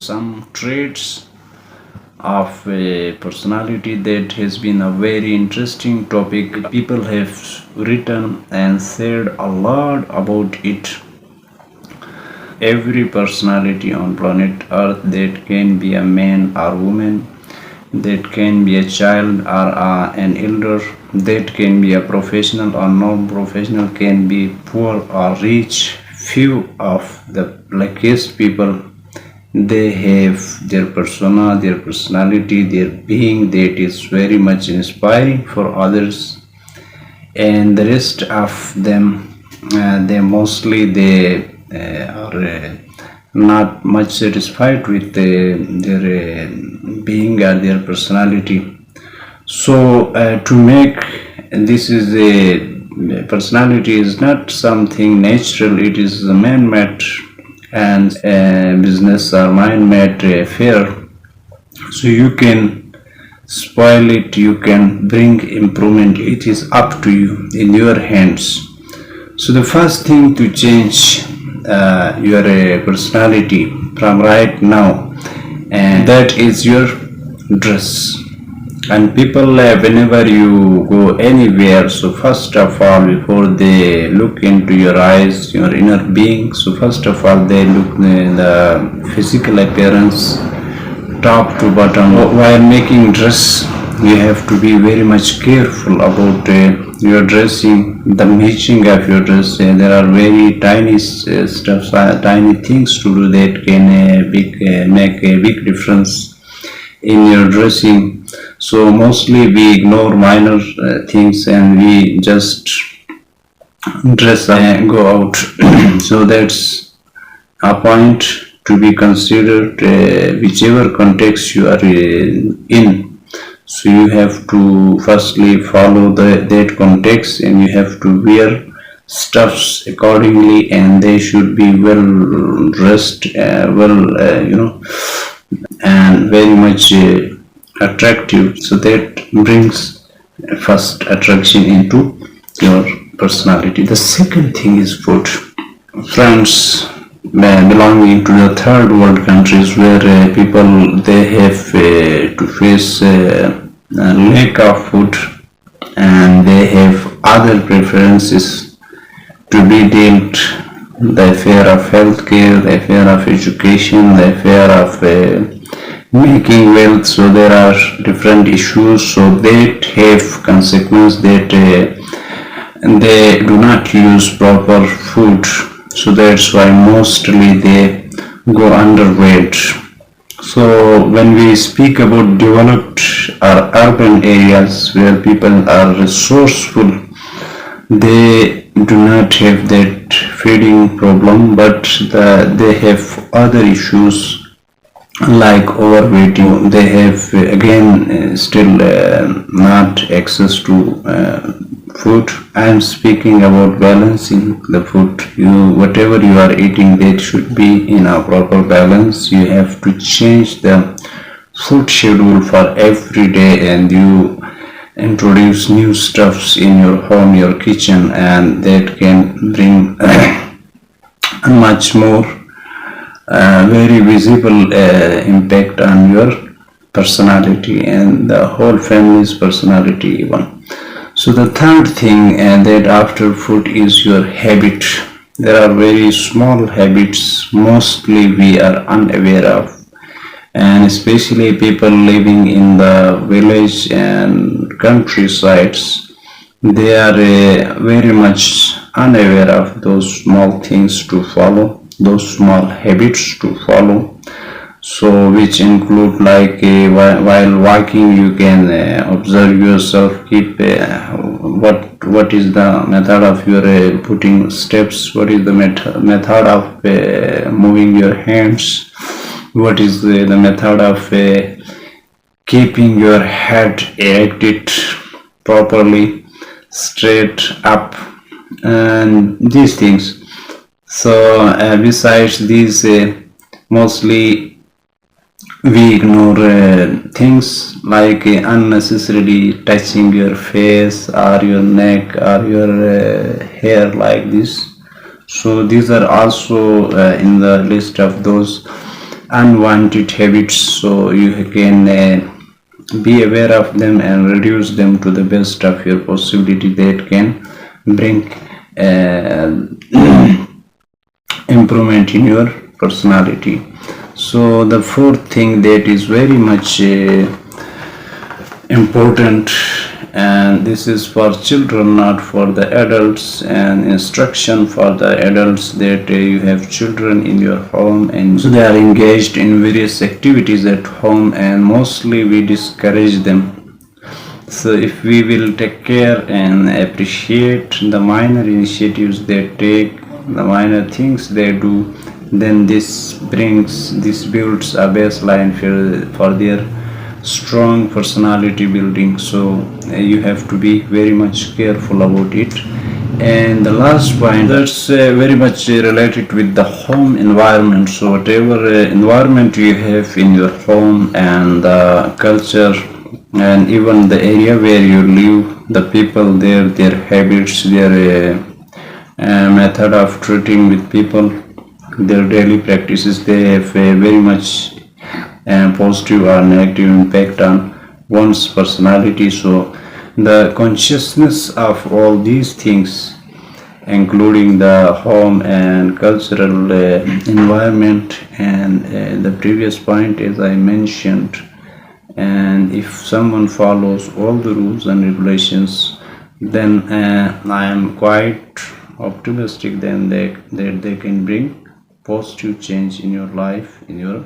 some traits of a personality that has been a very interesting topic. People have written and said a lot about it. Every personality on planet Earth, that can be a man or woman, that can be a child or an elder, that can be a professional or non-professional, can be poor or rich. Few of the luckiest people, they have their persona, their personality, their being that is very much inspiring for others, and the rest of them, they mostly are not much satisfied with their being or their personality. So to make this is a personality is not something natural, it is a man-made and business or mind-made affair. So you can spoil it, you can bring improvement, it is up to you, in your hands. So the first thing to change your personality from right now, and that is your dress. And people, whenever you go anywhere, so first of all, before they look into your eyes, your inner being, so first of all they look the physical appearance, top to bottom. While making dress, you have to be very much careful about your dressing, the matching of your dress. There are very tiny stuff, tiny things to do that can make a big difference in your dressing. So mostly we ignore minor things and we just dress up and go out. So that's a point to be considered, whichever context you are in. So you have to firstly follow that context, and you have to wear stuffs accordingly, and they should be well dressed, and very much attractive. So that brings first attraction into your personality. The second thing is food. Friends, belonging to the third world countries, where people, they have to face lack of food, and they have other preferences to be dealt: the affair of healthcare, the affair of education, the affair of making wealth. So there are different issues, so that have consequence that they do not use proper food. So that's why mostly they go underweight. So when we speak about developed or urban areas where people are resourceful, they do not have that feeding problem, but they have other issues like overweighting. They have again still not access to food. I am speaking about balancing the food. Whatever you are eating, that should be in a proper balance. You have to change the food schedule for every day, and you introduce new stuffs in your home, your kitchen, and that can bring much more very visible impact on your personality and the whole family's personality even. So the third thing, that after food, is your habit. There are very small habits mostly we are unaware of, and especially people living in the village and countrysides, they are very much unaware of those small things to follow, those small habits to follow. So which include like while walking, you can observe yourself, keep what is the method of your putting steps, what is the method of moving your hands, what is the method of keeping your head erected properly, straight up, and these things. So besides these, mostly we ignore things like unnecessarily touching your face or your neck or your hair like this. So these are also in the list of those unwanted habits, so you can be aware of them and reduce them to the best of your possibility that can bring improvement in your personality. So the fourth thing that is very much important, and this is for children, not for the adults, and instruction for the adults, that you have children in your home and so they are engaged in various activities at home, and mostly we discourage them. So if we will take care and appreciate the minor initiatives they take, the minor things they do, then this builds a baseline for their strong personality building. So you have to be very much careful about it. And the last point, that's very much related with the home environment. So whatever environment you have in your home, and the culture, and even the area where you live, the people there, their habits, their method of treating with people, their daily practices, they have a very much positive or negative impact on one's personality. So the consciousness of all these things, including the home and cultural environment, and the previous point as I mentioned, and if someone follows all the rules and regulations, then I am quite optimistic then that they can bring positive change in your life, in your